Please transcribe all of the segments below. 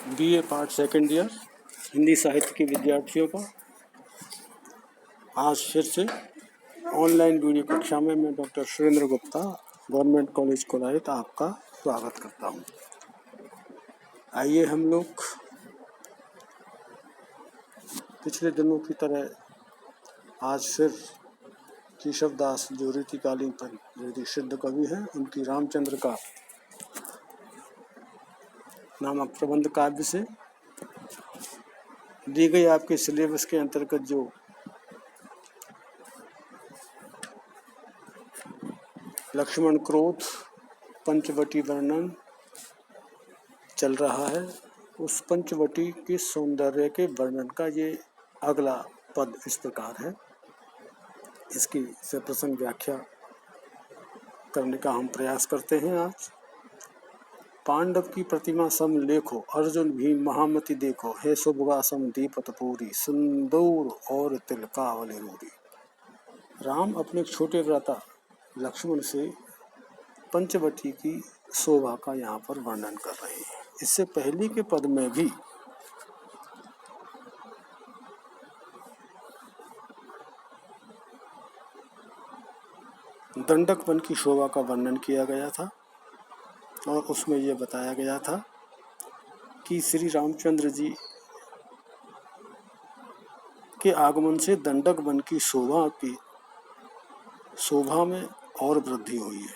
BA part second year Hindi साहित्य के विद्यार्थियों का आज फिर से ऑनलाइन वीडियो कक्षा में मैं doctor Surendra Gupta government college Kolayat आपका स्वागत करता हूं। आइए हम लोग पिछले दिनों की तरह आज फिर केशव दास जो रीतिकालीन पर सिद्ध कवि हैं उनकी रामचंद्र का नामक प्रबंध काव्य से दी गई आपके सिलेबस के अंतर्गत जो लक्ष्मण क्रोध पंचवटी वर्णन चल रहा है, उस पंचवटी के सौंदर्य के वर्णन का ये अगला पद इस प्रकार है। इसकी सप्रसंग व्याख्या करने का हम प्रयास करते हैं आज। पांडव की प्रतिमा सम लेखो, अर्जुन भीम महामति देखो, हे सुभगा सम दीपतपूरी, सिंदूर और तिलकावली रूरी। राम अपने छोटे भ्राता लक्ष्मण से पंचवटी की शोभा का यहाँ पर वर्णन कर रहे हैं। इससे पहले के पद में भी दंडक वन की शोभा का वर्णन किया गया था और उसमें यह बताया गया था कि श्री रामचंद्र जी के आगमन से दंडक वन की शोभा में और वृद्धि हुई है,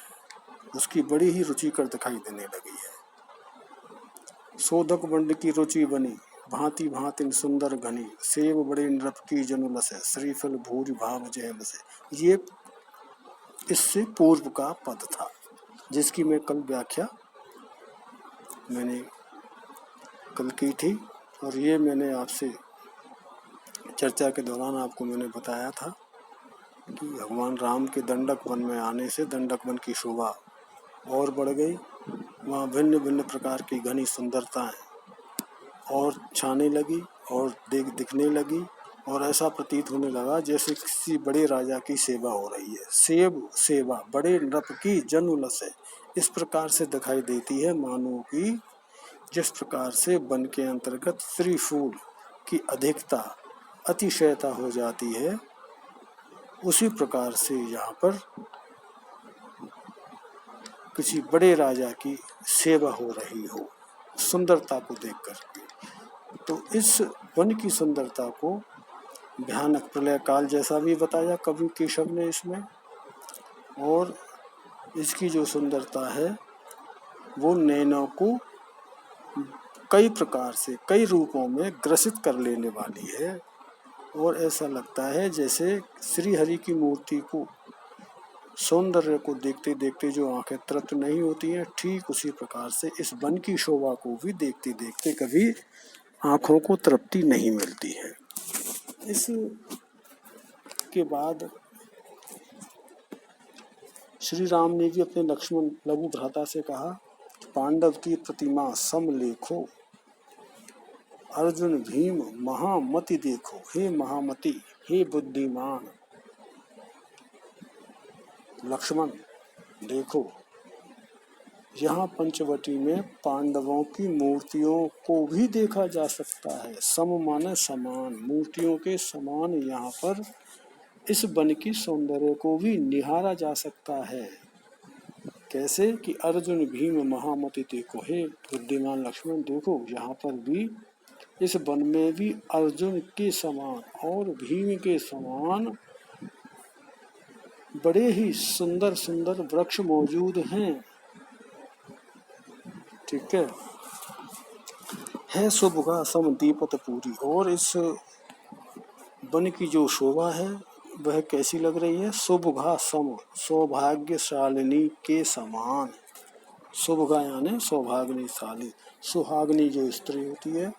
उसकी बड़ी ही रुचिकर दिखाई देने लगी है। सोदक बंड की रुचि बनी, भांति भांति सुंदर घनी, सेब बड़े नृप की जनु लसे, श्रीफल भूरि भाव जय बसे। ये इससे पूर्व का पद था जिसकी मैं कल व्याख्या मैंने कल की थी और ये मैंने आपसे चर्चा के दौरान आपको मैंने बताया था कि भगवान राम के दंडक वन में आने से दंडक वन की शोभा और बढ़ गई। वहाँ भिन्न भिन्न प्रकार की घनी सुंदरताएं और छाने लगी और दिखने लगी और ऐसा प्रतीत होने लगा जैसे किसी बड़े राजा की सेवा हो रही है। सेब सेवा बड़े नृप की जनु लसे, इस प्रकार से दिखाई देती है मानो कि जिस प्रकार से वन के अंतर्गत श्रीफूल की अधिकता अतिशयता हो जाती है, उसी प्रकार से यहाँ पर किसी बड़े राजा की सेवा हो रही हो सुंदरता को देख कर। तो इस वन की सुंदरता को भयानक प्रलय काल जैसा भी बताया कवि केशव ने इसमें, और इसकी जो सुंदरता है वो नैनों को कई प्रकार से कई रूपों में ग्रसित कर लेने वाली है और ऐसा लगता है जैसे श्री हरि की मूर्ति को सौंदर्य को देखते देखते जो आंखें तृप्त नहीं होती हैं, ठीक उसी प्रकार से इस वन की शोभा को भी देखते देखते कभी आंखों को तृप्ति नहीं मिलती है। इस के बाद श्री राम ने भी अपने लक्ष्मण लघु भ्राता से कहा, पांडव की प्रतिमा सम लेखो, अर्जुन भीम महामति देखो, हे महामति हे बुद्धिमान लक्ष्मण देखो। यहाँ पंचवटी में पांडवों की मूर्तियों को भी देखा जा सकता है। सम माने समान, मूर्तियों के समान यहाँ पर इस वन की सौंदर्य को भी निहारा जा सकता है। कैसे कि अर्जुन भीम महामति देखो, हे बुद्धिमान लक्ष्मण देखो, यहाँ पर भी इस वन में भी अर्जुन के समान और भीम के समान बड़े ही सुंदर सुंदर वृक्ष मौजूद हैं। ठीक है सुभगा सम दीपतपूरी, और इस वन की जो शोभा है वह कैसी लग रही है? सुभगा सम, सौभाग्यशालिनी के समान। सुभगा यानी सौभाग्यशाली, सुहागनी जो स्त्री होती है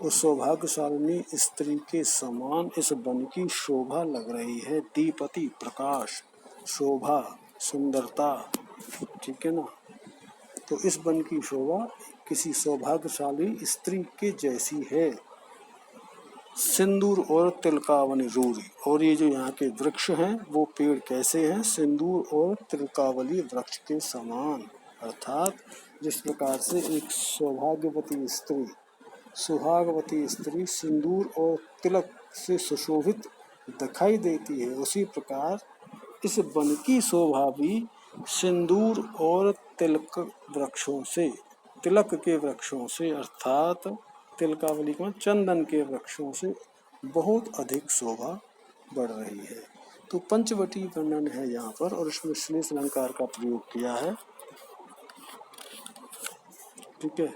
उस सौभाग्यशालिनी स्त्री के समान इस वन की शोभा लग रही है। दीपति प्रकाश, शोभा सुंदरता, ठीक है ना। तो इस वन की शोभा किसी सौभाग्यशाली स्त्री के जैसी है। सिंदूर और तिलकावली रूरी, और ये जो यहाँ के वृक्ष हैं वो पेड़ कैसे हैं? सिंदूर और तिलकावली वृक्ष के समान, अर्थात जिस प्रकार से एक सौभाग्यवती स्त्री सुहागवती स्त्री सिंदूर और तिलक से सुशोभित दिखाई देती है, उसी प्रकार इस वन की शोभा भी सिंदूर और तिलक वृक्षों से, तिलक के वृक्षों से अर्थात तिलकावली में चंदन के वृक्षों से बहुत अधिक शोभा बढ़ रही है। तो पंचवटी वर्णन है यहाँ पर और इसमें श्लेष अलंकार का प्रयोग किया है। ठीक है।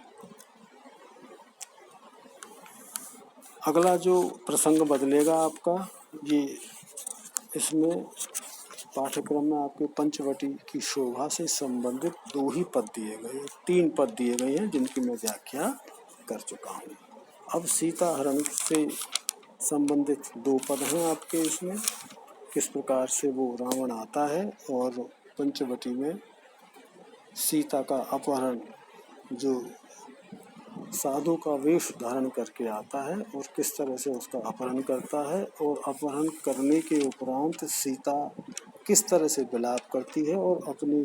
अगला जो प्रसंग बदलेगा आपका, ये इसमें पाठ्यक्रम में आपके पंचवटी की शोभा से संबंधित 2 ही पद दिए गए, 3 पद दिए गए हैं जिनकी मैं व्याख्या कर चुका हूँ। अब सीता हरण से संबंधित 2 पद हैं आपके इसमें, किस प्रकार से वो रावण आता है और पंचवटी में सीता का अपहरण जो साधु का वेश धारण करके आता है और किस तरह से उसका अपहरण करता है, और अपहरण करने के उपरांत सीता किस तरह से विलाप करती है और अपने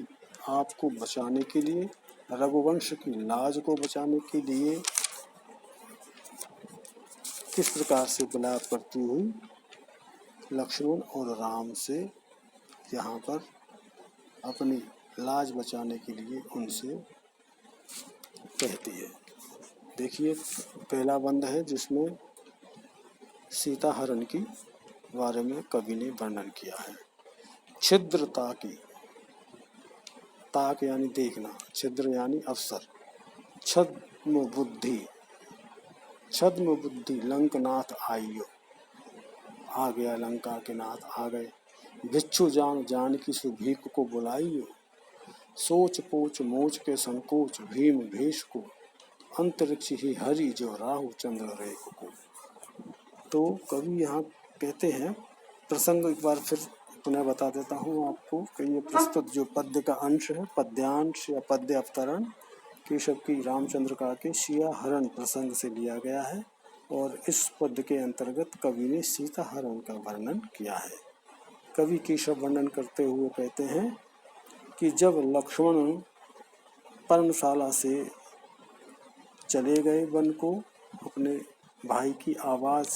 आप को बचाने के लिए, रघुवंश की लाज को बचाने के लिए किस प्रकार से विलाप करती हुई लक्ष्मण और राम से यहाँ पर अपनी लाज बचाने के लिए उनसे कहती है। देखिए, पहला बंद है जिसमें सीता हरण की बारे में कवि ने वर्णन किया है। छिद्रता की, ताक यानी देखना, छिद्र यानी अवसर, छद्म बुद्धि, छद्म बुद्धि लंकनाथ आइयो, आ गया लंका के नाथ आ गए। भिक्षु जान जान की सुभीक को बुलाइयो, सोच पोच मोच के संकोच भीम भेष को, अंतरिक्ष ही हरि जो राहु चंद्र रेख को। तो कवि यहाँ कहते हैं, प्रसंग एक बार फिर पुनः बता देता हूँ आपको कि ये प्रस्तुत जो पद्य का अंश है, पद्यांश या पद्य अवतरण केशव की रामचंद्र का के सिया हरण प्रसंग से लिया गया है और इस पद्य के अंतर्गत कवि ने सीता हरण का वर्णन किया है। कवि केशव वर्णन करते हुए कहते हैं कि जब लक्ष्मण पर्णशाला से चले गए वन को अपने भाई की आवाज़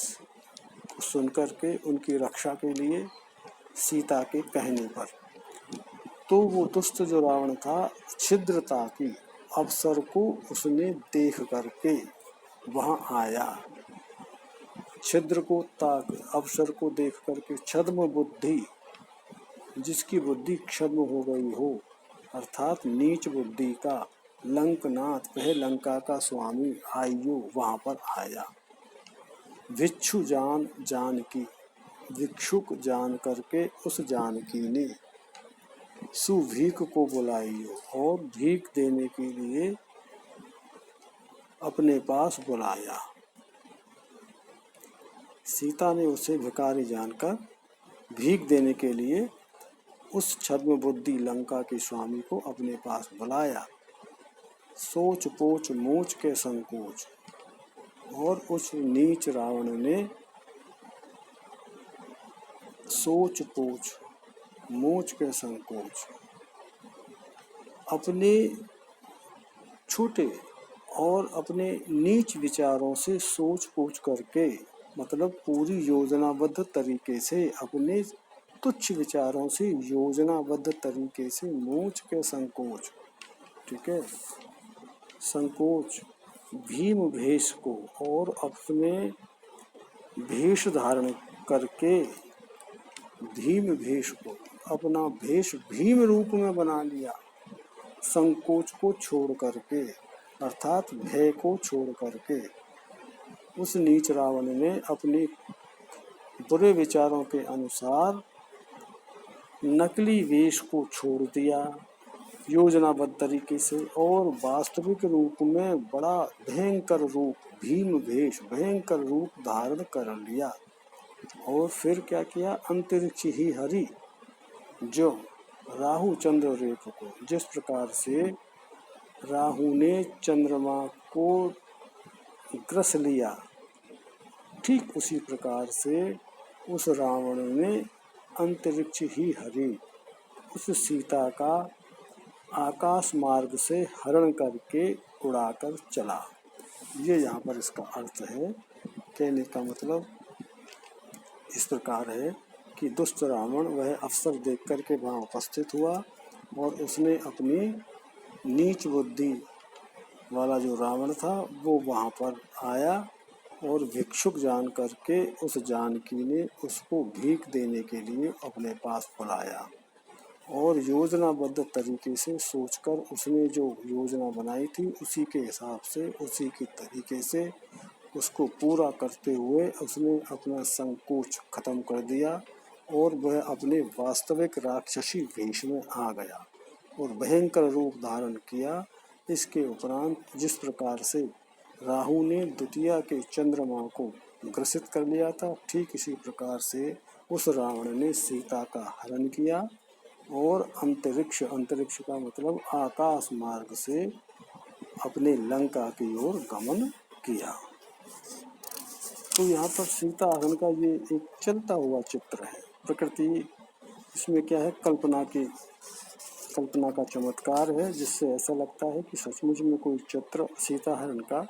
सुनकर के उनकी रक्षा के लिए सीता के कहने पर, तो वो दुष्ट जो रावण था छिद्रता की अवसर को उसने देख करके वहाँ आया। छिद्र को ताक, अवसर को देख करके, छद्म बुद्धि, जिसकी बुद्धि छद्म हो गई हो अर्थात नीच बुद्धि का, लंकनाथ वह लंका का स्वामी आयु वहाँ पर आया। भिक्षु जान जानकी, भिक्षुक जान करके उस जानकी ने सुभीक को बुलाइयो और भीख देने के लिए अपने पास बुलाया। सीता ने उसे भिखारी जानकर भीख देने के लिए उस छद्म बुद्धि लंका के स्वामी को अपने पास बुलाया। सोच पोच मोच के संकोच, और उस नीच रावण ने सोच पोच मोच के संकोच, अपने छोटे और अपने नीच विचारों से सोच पोच करके, मतलब पूरी योजनाबद्ध तरीके से, अपने तुच्छ विचारों से योजनाबद्ध तरीके से मोच के संकोच, ठीक है, संकोच भीम भेष को, और अपने भेष धारण करके भीम भेष को, अपना भेष भीम रूप में बना लिया। संकोच को छोड़ करके अर्थात भय को छोड़ करके उस नीच रावण ने अपने बुरे विचारों के अनुसार नकली वेश को छोड़ दिया योजनाबद्ध तरीके से, और वास्तविक रूप में बड़ा भयंकर रूप, भीम भेष भयंकर रूप धारण कर लिया। और फिर क्या किया, अंतरिक्ष ही हरि जो राहु चंद्र रेख को, जिस प्रकार से राहु ने चंद्रमा को ग्रस लिया, ठीक उसी प्रकार से उस रावण ने अंतरिक्ष ही हरि उस सीता का आकाश मार्ग से हरण करके उड़ाकर चला। ये यहाँ पर इसका अर्थ है। कहने का मतलब इस प्रकार है कि दुष्ट रावण वह अवसर देख करके वहाँ उपस्थित हुआ और उसने अपनी नीच बुद्धि वाला जो रावण था वो वहाँ पर आया और भिक्षुक जान करके उस जानकी ने उसको भीख देने के लिए अपने पास बुलाया और योजनाबद्ध तरीके से सोचकर उसने जो योजना बनाई थी उसी के हिसाब से उसी के तरीके से उसको पूरा करते हुए उसने अपना संकोच खत्म कर दिया और वह अपने वास्तविक राक्षसी वेश में आ गया और भयंकर रूप धारण किया। इसके उपरांत जिस प्रकार से राहु ने द्वितीया के चंद्रमा को ग्रसित कर लिया था, ठीक इसी प्रकार से उस रावण ने सीता का हरण किया और अंतरिक्ष का मतलब आकाश मार्ग से अपने लंका की ओर गमन किया। तो यहाँ पर सीता हरण का ये एक चलता हुआ चित्र है। प्रकृति इसमें क्या है, कल्पना का चमत्कार है, जिससे ऐसा लगता है कि सचमुच में कोई चित्र सीता हरण का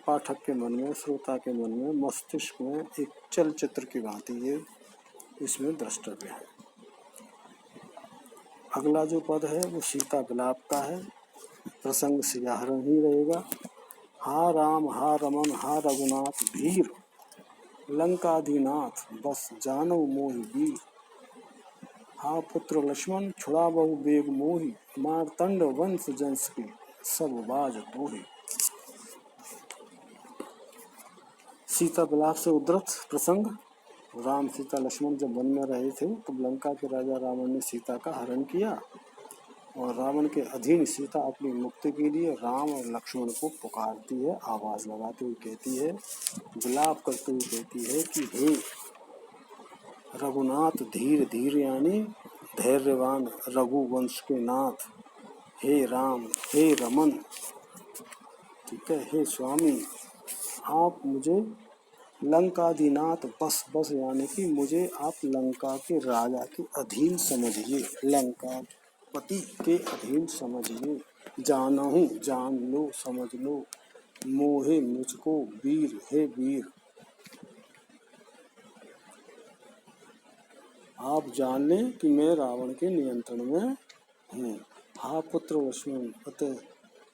पाठक के मन में, श्रोता के मन में, मस्तिष्क में एक चलचित्र की भांति ये इसमें द्रष्टव्य है। अगला जो पद है वो सीता विलाप का है। प्रसंग सियाहरण ही रहेगा। हा राम हा रमन हा रघुनाथ भीर, लंकाधिनाथ बस जानव मोहि वीर। हा पुत्र लक्ष्मण छुड़ा बहु बेग मोहि, मारतंड वंश जंस की सब बाज तोहि। सीता विलाप से उद्धृत प्रसंग। राम सीता लक्ष्मण जब वन में रहे थे तब लंका के राजा रावण ने सीता का हरण किया और रावण के अधीन सीता अपनी मुक्ति के लिए राम और लक्ष्मण को पुकारती है, आवाज लगाते हुए कहती है, विलाप करते हुए कहती है कि हे रघुनाथ धीर धीर यानी धैर्यवान रघुवंश के नाथ, हे राम हे रमन, ठीक है, हे स्वामी आप मुझे लंकाधिनाथ बस बस यानी कि मुझे आप लंका के राजा के अधीन समझिए, लंका पति के अधीन समझिए, जानहूँ जान लो समझ लो, मोहे मुझको वीर हे वीर, आप जान लें कि मैं रावण के नियंत्रण में हूँ। हा पुत्र लक्ष्मण अतः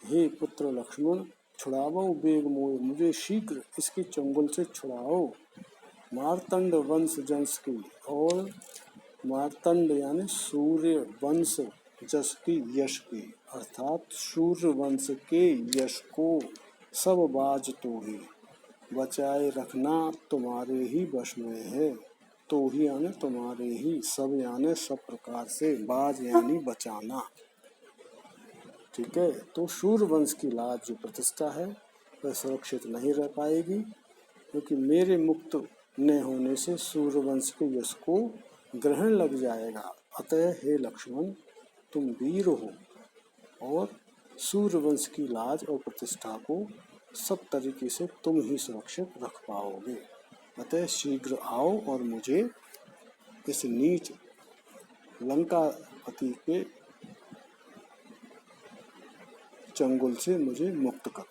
हे पुत्र लक्ष्मण छुड़ावो बेग मोह, मुझे शीघ्र इसके चंगुल से छुड़ाओ। मारतंड वंश जंस की, और मारतंड यानी सूर्य वंश जस की यश की, अर्थात सूर्य वंश के यश को सब बाज तो ही बचाए रखना तुम्हारे ही वश में है। तो ही यानी तुम्हारे ही, सब यानी सब प्रकार से, बाज यानी बचाना, ठीक है। तो सूर्य वंश की लाज जो प्रतिष्ठा है वह सुरक्षित नहीं रह पाएगी, क्योंकि मेरे मुक्त न होने से सूर्य वंश के यश को ग्रहण लग जाएगा। अतः हे लक्ष्मण तुम वीर हो और सूर्य वंश की लाज और प्रतिष्ठा को सब तरीके से तुम ही सुरक्षित रख पाओगे। अतः शीघ्र आओ और मुझे इस नीच लंकापति के चंगुल से मुझे मुक्त करो।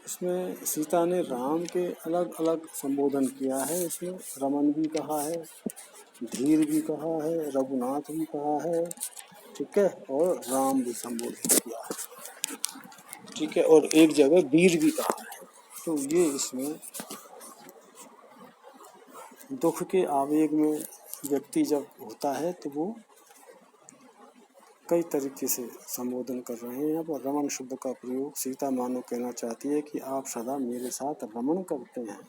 इसमें सीता ने राम के अलग अलग संबोधन किया है। इसमें रमन भी कहा है, धीर भी कहा है, रघुनाथ भी कहा है, ठीक है, और राम भी संबोधित किया है, ठीक है, और एक जगह वीर भी कहा है। तो ये इसमें दुख के आवेग में व्यक्ति जब होता है तो वो कई तरीके से संबोधन कर रहे हैं। यहाँ पर रमन शब्द का प्रयोग सीता मानो कहना चाहती है कि आप सदा मेरे साथ रमन करते हैं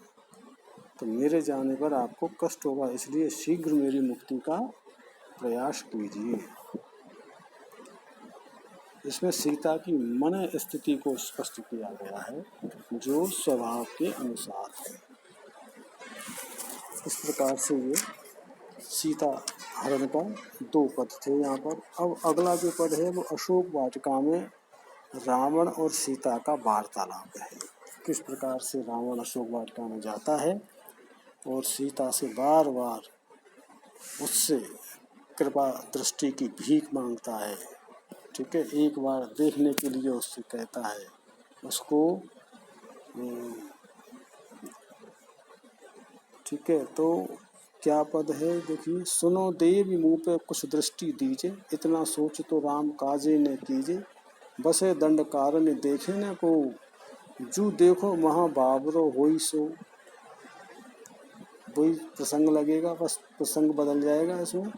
तो मेरे जाने पर आपको कष्ट होगा, इसलिए शीघ्र मेरी मुक्ति का प्रयास कीजिए। इसमें सीता की मन स्थिति को स्पष्ट किया गया है जो स्वभाव के अनुसार है। इस प्रकार से ये सीता हरण का दो पद थे यहाँ पर। अब अगला जो पद है वो अशोक वाटिका में रावण और सीता का वार्तालाप है। किस प्रकार से रावण अशोक वाटिका में जाता है और सीता से बार बार उससे कृपा दृष्टि की भीख मांगता है, ठीक है, एक बार देखने के लिए उससे कहता है उसको ठीक है। तो क्या पद है देखिए, सुनो देवी मुँह पे कुछ दृष्टि दीजे, इतना सोच तो राम काजे ने कीजे, बसे दंड कारण देखे न को, जू देखो महा बाबरो होई सो। वही प्रसंग लगेगा, बस प्रसंग बदल जाएगा इसमें।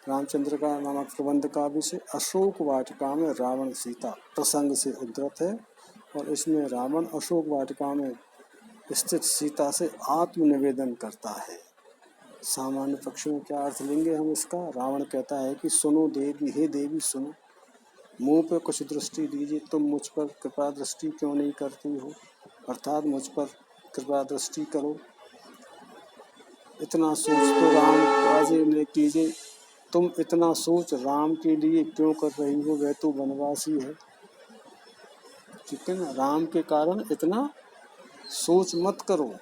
रामचंद्र का नामक प्रबंध काव्य से अशोक वाटिका में रावण सीता प्रसंग से उद्धृत है, और इसमें रावण अशोक वाटिका में स्थित सीता से आत्मनिवेदन करता है। सामान्य पक्ष में क्या अर्थ लेंगे हम इसका? रावण कहता है कि सुनो देवी, हे देवी सुनो, मुंह पे कुछ दृष्टि दीजिए, तुम मुझ पर कृपा दृष्टि क्यों नहीं करती हो, अर्थात मुझ पर कृपा दृष्टि करो। इतना सोच तो राम काजे ने कीजे, तुम इतना सोच राम के लिए क्यों कर रही हो, वह तो वनवासी है। ठीक है ना, राम के कारण इतना सोच मत करो।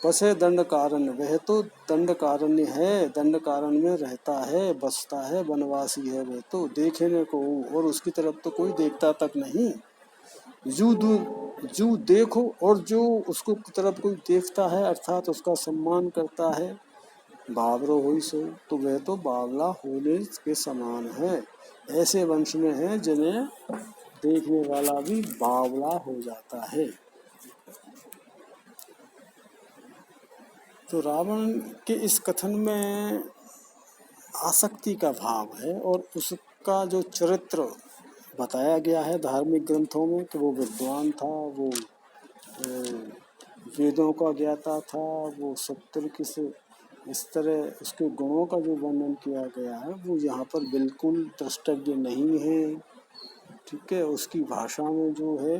बसे दंड कारण, वह तो दंड कारण्य है, दंड कारण में रहता है, बसता है, वनवासी है वह तो, देखने को और उसकी तरफ तो कोई देखता तक नहीं। जू देखो, और जो उसको तरफ कोई देखता है अर्थात उसका सम्मान करता है, बाबरो हुई सो, तो वह तो बावला होने के समान है। ऐसे वंश में है जिन्हें देखने वाला भी बावला हो जाता है। तो रावण के इस कथन में आसक्ति का भाव है, और उसका जो चरित्र बताया गया है धार्मिक ग्रंथों में कि वो विद्वान था, वो वेदों का ज्ञाता था, वो सत्य किस इस तरह उसके गुणों का जो वर्णन किया गया है वो यहाँ पर बिल्कुल द्रष्टव्य नहीं है। ठीक है, उसकी भाषा में जो है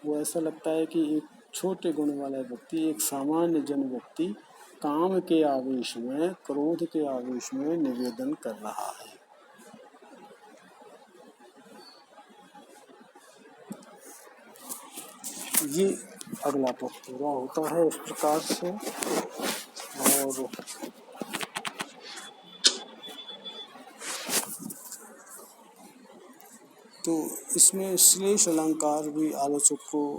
वो ऐसा लगता है कि एक छोटे गुण वाला व्यक्ति, एक सामान्य जन व्यक्ति काम के आवेश में, क्रोध के आवेश में निवेदन कर रहा है। ये अगला पद पूरा होता है इस प्रकार से। और तो इसमें श्लेष अलंकार भी आलोचकों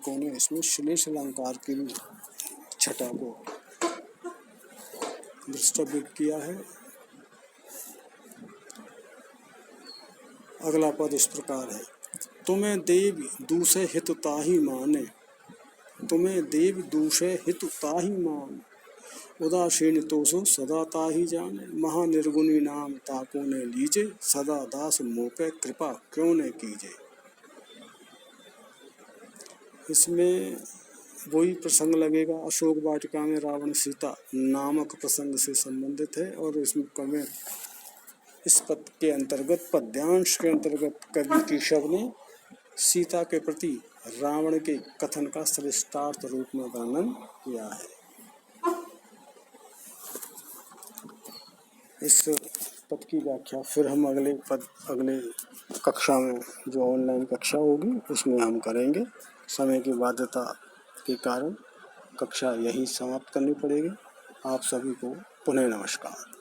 ने इसमें श्लेष अलंकार की भी छटा को द्रष्टव्य किया है। अगला पद इस प्रकार है, तुम्हें देव दूसरे हित ताहि माने, तुम्हें देव दूसरे हित ताहि मान, उदासीन तोसो सदा ताहि जाने, महानिर्गुणी नाम ताको ने लीजे, सदा दास मोह पे कृपा क्यों ने कीजे। इसमें वही प्रसंग लगेगा, अशोक वाटिका में रावण सीता नामक प्रसंग से संबंधित है, और इसमें इस पद के अंतर्गत, पद्यांश के अंतर्गत कवि केशव ने सीता के प्रति रावण के कथन का श्रेष्ठार्थ रूप में वर्णन किया है। इस पद की व्याख्या फिर हम अगले कक्षा में, जो ऑनलाइन कक्षा होगी उसमें हम करेंगे। समय की बाध्यता के कारण कक्षा यही समाप्त करनी पड़ेगी। आप सभी को पुनः नमस्कार।